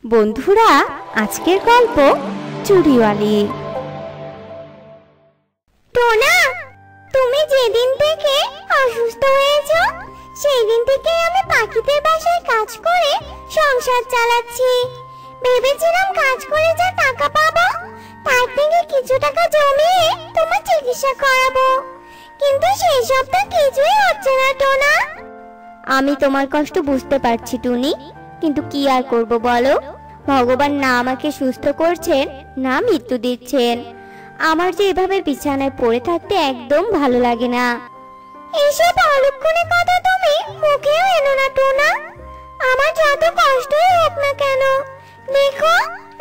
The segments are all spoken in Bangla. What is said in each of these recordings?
বন্ধুরা, আজকের গল্প চুড়িওয়ালি। টোনা, তুমি যেদিন থেকে অসুস্থ হয়েছো সেই দিন থেকে আমি পাখিদের বাসায় কাজ করে সংসার চালাচ্ছি। ভেবেছিলাম কাজ করে যা টাকা পাবো তার থেকে কিছু টাকা জমিয়ে তোমার চিকিৎসা করাবো, কিন্তু সেই সব তো কিছুই হচ্ছে না টোনা। আমি তোমার কষ্ট বুঝতে পারছি টুনি, কিন্তু কি আর করব বলো। ভগবান না আমাকে সুস্থ করছেন না মৃত্যু দিচ্ছেন। আমার যে এভাবে বিছানায় পড়ে থাকতে একদম ভালো লাগে না। এসব অলক্ষণে কথা তুমি মুখেও এনো না টোনা। আমার যত কষ্টই হোক না কেন, দেখো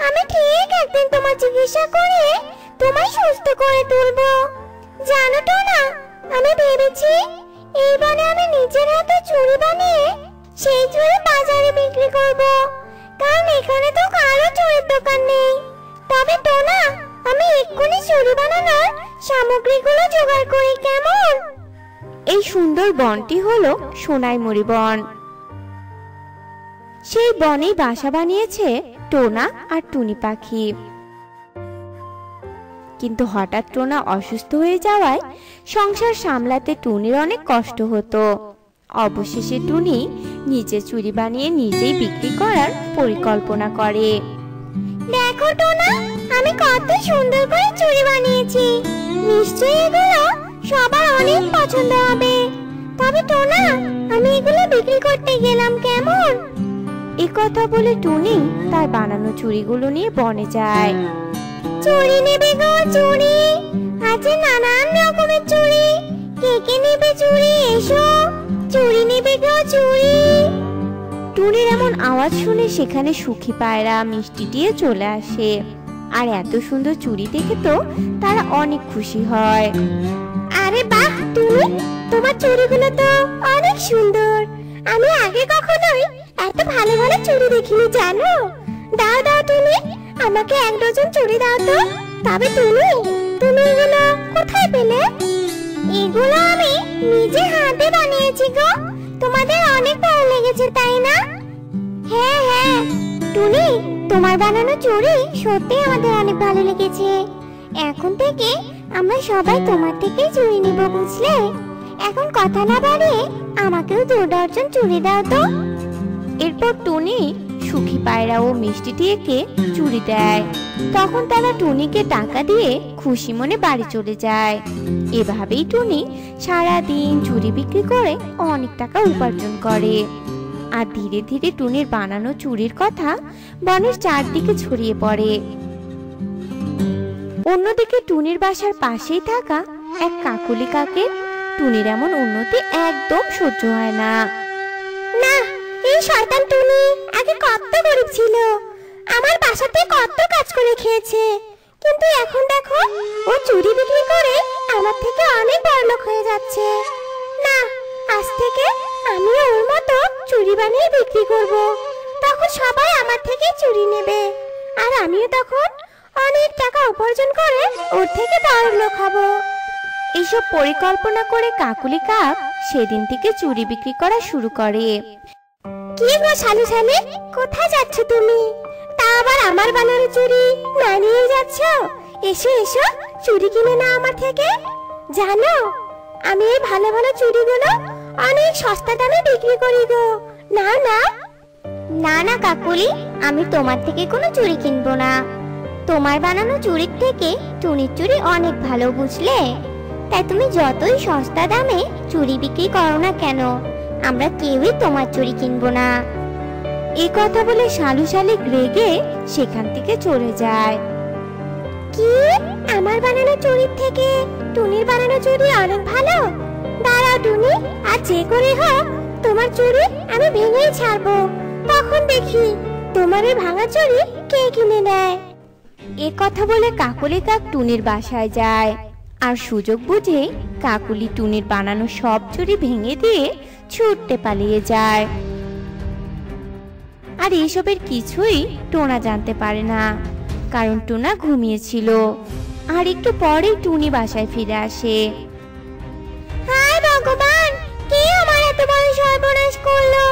আমি ঠিক একদিন তোমার চিকিৎসা করে তোমায় সুস্থ করে তুলবো। জানো টোনা, আমি ভেবেছি এই বনে আমি নিজের হাতে চুড়ি বানিয়ে সেই চুড়ি বাজারে বিক্রি করব, কারণ এখানে তো কারো চুড়ির দোকান নেই। তবে টোনা, আমি এক্ষুনি চুড়ি বানানোর সামগ্রীগুলো জোগাড় করি, কেমন? এই সুন্দর বনটি হলো সোনাইমুড়ি বন। সেই বনেই বাসা বানিয়েছে টোনা আর টুনি পাখি। কিন্তু হঠাৎ টোনা অসুস্থ হয়ে যাওয়ায় সংসার সামলাতে টুনির অনেক কষ্ট হতো। অবশেষে টুনি নিজে চুড়ি বানিয়ে নিজেই বিক্রি করার পরিকল্পনা করে। দেখো টোনা, আমি কত সুন্দর করে চুড়ি বানিয়েছি, নিশ্চয়ই এগুলো সবার অনেক পছন্দ হবে। তবে টোনা, আমি এগুলো বিক্রি করতে গেলাম, কেমন? এই কথা বলে টুনি তার বানানো চুড়িগুলো নিয়ে বনে যায়। চুড়ি নেবে গো চুড়ি, আছে নানান রকমের চুড়ি, কে কে নেবে চুড়ি, এসো চুড়ি নেবে গো চুড়ি। টুনির এমন আওয়াজ শুনে সেখানে সুখী পায়রা মিষ্টি দিয়ে চলে আসে, আর এত সুন্দর চুড়ি দেখে তো তারা অনেক খুশি হয়। আরে বাহ টুনি, তোমার চুড়িগুলো তো অনেক সুন্দর। আমি আগে কখনোই এত ভালো ভালো চুড়ি দেখিনি, জানো? দাও দাও টুনি, আমাকে 1 ডজন চুড়ি দাও তো। তবে তুমি তুমি এগুলো কোথায় পেলে? এগুলো আমি নিজে হাতে বানিয়েছি গো। তোমাদের অনেক ভালো লেগেছে তাই না? হ্যাঁ হ্যাঁ টুনি, তোমার বানানো চুড়ি সত্যি আমাদের অনেক ভালো লেগেছে। এখন থেকে আমরা সবাই তোমার থেকেই চুড়ি নিব, বুঝলে? এখন কথা না বাড়িয়ে আমাকেও 2 ডজন চুড়ি দাও তো। এরপর টুনি সুখী পায়রা ও মিষ্টিটিকে চুড়ি দেয়। তখন তারা টুনিকে টাকা দিয়ে খুশি মনে বাড়ি চলে যায়। এভাবেই টুনি সারাদিন চুড়ি বিক্রি করে অনেক টাকা উপার্জন করে। আর ধীরে ধীরে টুনির বানানো চুড়ির কথা বনের চারদিকে ছড়িয়ে পড়ে। অন্যদিকে টুনির বাসার পাশেই থাকা এক কাকুলি কাকে টুনির এমন উন্নতি একদম সহ্য হয় না। না, এই শয়তান টুনি আগে কত গরিব ছিল, আমার বাসাতে কত কাজ করে খেয়েছে, কিন্তু এখন দেখো ও চুড়ি বিক্রি করে আমার থেকে অনেক বড়লোক হয়ে যাচ্ছে। না, আজ থেকে আমিও ওর মতো চুড়ি বানিয়ে বিক্রি করব, তখন সবাই আমার থেকে চুড়ি নেবে, আর আমিও তখন অনেক টাকা উপার্জন করে ওর থেকে বড়লোক হব। এইসব পরিকল্পনা করে কাকুলি কাক সেদিন থেকে চুড়ি বিক্রি করা শুরু করে। কি গো শালু শালি, কোথায় যাচ্ছ তুমি? তা আবার আমার বানানো চুড়ি না নিয়ে যাচ্ছ? এসো এসো, চুড়ি কিনে নাও আমার থেকে। জানো, আমি এই ভালো ভালো চুড়িগুলো অনেক সস্তা দামে বিক্রি করি গো। না না না না কাকুলি, আমি তোমার থেকে কোনো চুড়ি কিনবো না। তোমার বানানো চুড়ির থেকে টুনির চুড়ি অনেক ভালো, বুঝলে? তাই তুমি যতই সস্তা দামে চুড়ি বিক্রি করো না কেন, আমরা কেউই তোমার চুড়ি কিনবো না। এই কথা বলে শালু শালিক রেগে সেখান থেকে চলে যায়। কি, আমার বানানো চুড়ির থেকে টুনির বানানো চুড়ি অনেক ভালো? দাঁড়াও টুনি, আর যে করে হোক তোমার চুড়ি আমি ভেঙেই ছাড়বো, তখন দেখি তোমার এই ভাঙা চুড়ি কে কিনে নেয়। এ কথা বলে কাকুলি কাক টুনির বাসায় যায়, আর সুযোগ বুঝে কাকুলি টুনির বানানো সব চুড়ি ভেঙে দিয়ে ছুটতে পালিয়ে যায়। আর এসবের কিছুই টোনা জানতে পারে না, কারণ টোনা ঘুমিয়েছিল। আর একটু পরেই টুনি বাসায় ফিরে আসে। হায় ভগবান, কে আমার এত বড় সর্বনাশ করলো?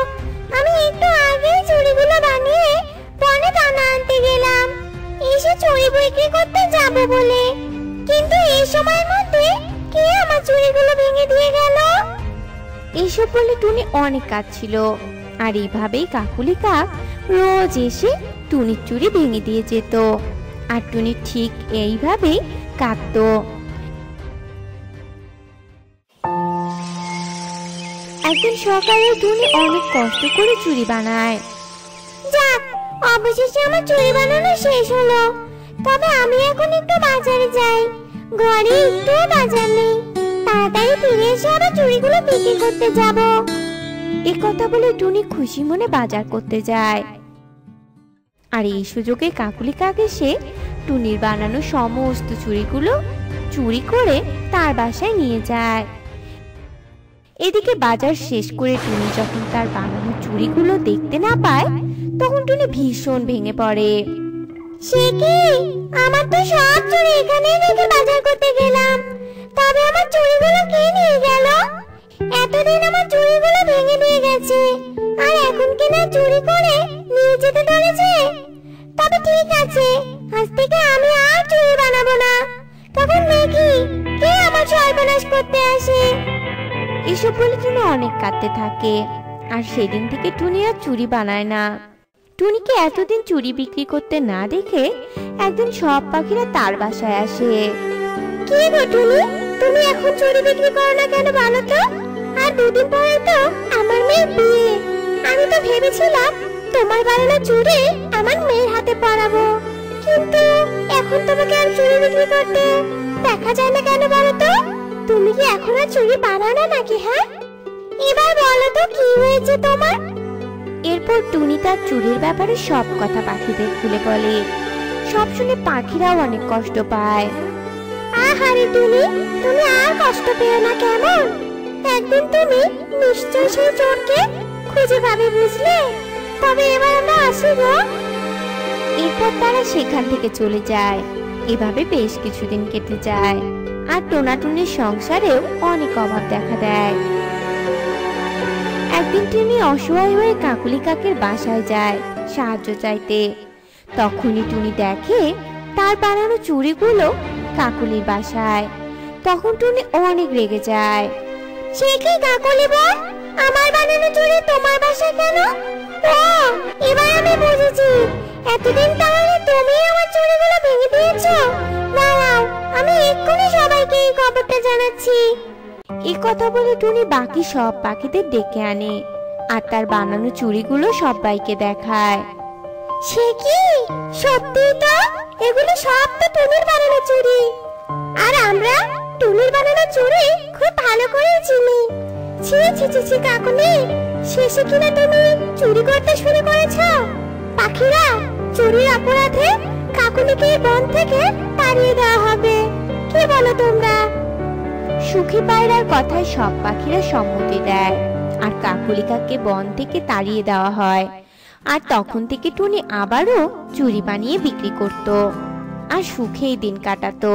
আমি একটু আগেই চুড়িগুলো বানিয়ে বনে অনেক কাজ ছিল। আর এইভাবেই কাকুলি কাক রোজ এসে টুনির চুড়ি ভেঙে দিয়ে যেত। আর টুনি ঠিক এইভাবেই কাঁদতো। একদিন সকালে টুনি অনেক কষ্ট করে চুড়ি বানায়। যাক, অবশেষে আমার চুড়ি বানানো শেষ হলো। তবে আমি এখন একটু বাজারে যাই, ঘরে একটু বাজার নেই। তাড়াতাড়ি ফিরে এসে আবার চুড়িগুলো বিক্রি করতে যাব। এ কথা বলে টুনি খুশি মনে বাজার করতে যায়। আর এই সুযোগে কাকুলি কাক এসে টুনির বানানো সমস্ত চুড়িগুলো চুরি করে তার বাসায় নিয়ে যায়। এদিকে বাজার শেষ করে টুনি যখন তার বানানো চুড়িগুলো দেখতে না পায়, তখন টুনি ভীষণ ভেঙে পড়ে। সে কি, আমার তো সব চুড়ি এখানেই রেখে বাজার করতে গেলাম, তবে আমার চুড়িগুলো কে নিয়ে গেল? এতদিন আমার চুড়িগুলো ভেঙে নিয়ে গেছে, আর এখন কিনা চুরি করে নিয়ে যেতে ধরেছে। তবে ঠিক আছে, আজ থেকে আমি আর চুড়ি বানাবো না। তখন দেখি কে আমার সর্বনাশ করতে আসে। এসব বলে টুনি অনেক কাঁদতে থাকে। আর সেদিন থেকে টুনি আর চুড়ি বানায় না। টুনিকে এতদিন চুড়ি বিক্রি করতে না দেখে একদিন সব পাখিরা তার বাসায় আসে। কি গো টুনি, তুমি এখন চুড়ি বিক্রি করো না কেন বলো তো? আর দুদিন পরে তো আমার মেয়ের বিয়ে। আমি তো ভেবেছিলাম তোমার বানানো চুড়ি আমার মেয়ের হাতে পরাবো, কিন্তু এখন তোমাকে আর চুড়ি বিক্রি করতে দেখা যায় না কেন বলো তো? তুমি কি এখন আর চুড়ি বানাও না নাকি? হ্যাঁ, এবার বলো তো কি হয়েছে তোমার? এরপর টুনি তার চুড়ির ব্যাপারে সব কথা পাখিদের খুলে বলে। সব শুনে পাখিরাও অনেক কষ্ট পায়। আহারে টুনি, তুমি আর কষ্ট পেও না কেমন? একদিন তুমি নিশ্চয়ই সেই চোরকে খুঁজে পাবে, বুঝলে? তবে এবার আমরা আসি গো। এরপর তারা সেখান থেকে চলে যায়। এভাবে বেশ কিছুদিন কেটে যায়। আর টোনাটুনির সংসারেও অনেক অভাব দেখা দেয়। একদিন টুনি অসহায় হয়ে কাকুলি কাকের বাসায় যায় সাহায্য চাইতে। তখনই টুনি দেখে তার বানানো চুড়িগুলো কাকুলির বাসায়। তখন টুনি অনেক রেগে যায়। সে কি কাকলি বল, আমার বানানো চুড়ি তোমার বাসায় কেন? ও, এবার আমি বুঝেছি। এতদিন তাহলে তুমি আমার চুড়িগুলো ভেঙে দিয়েছো। দাঁড়াও, আমি এক্ষুনি সবাইকে এই খবরটা জানাচ্ছি। এই কথা বলে টুনি বাকি সব পাখিদের ডেকে আনে আর তার বানানো চুড়িগুলো সবাইকে দেখায়। সে কি, সত্যি তো? এগুলো সব তো টুনির বানানো চুড়ি। আর আমরা টুনির বানানো চুড়ি খুব ভালো করে চিনি। ছি ছি ছি ছি কাকুলি, শেষে কিনা তুমি চুরি করতে শুরু করেছো। পাখিরা, চুরির অপরাধে কাকুলিকে এই বন থেকে তাড়িয়ে দেওয়া হবে। কি বলো তোমরা? সুখী পায়রার কথায় সব পাখিরা সম্মতি দেয় আর কাকুলি কাককে বন থেকে তাড়িয়ে দেওয়া হয়। আর তখন থেকে টুনি আবারও চুড়ি বানিয়ে বিক্রি করত আর সুখেই দিন কাটাতো।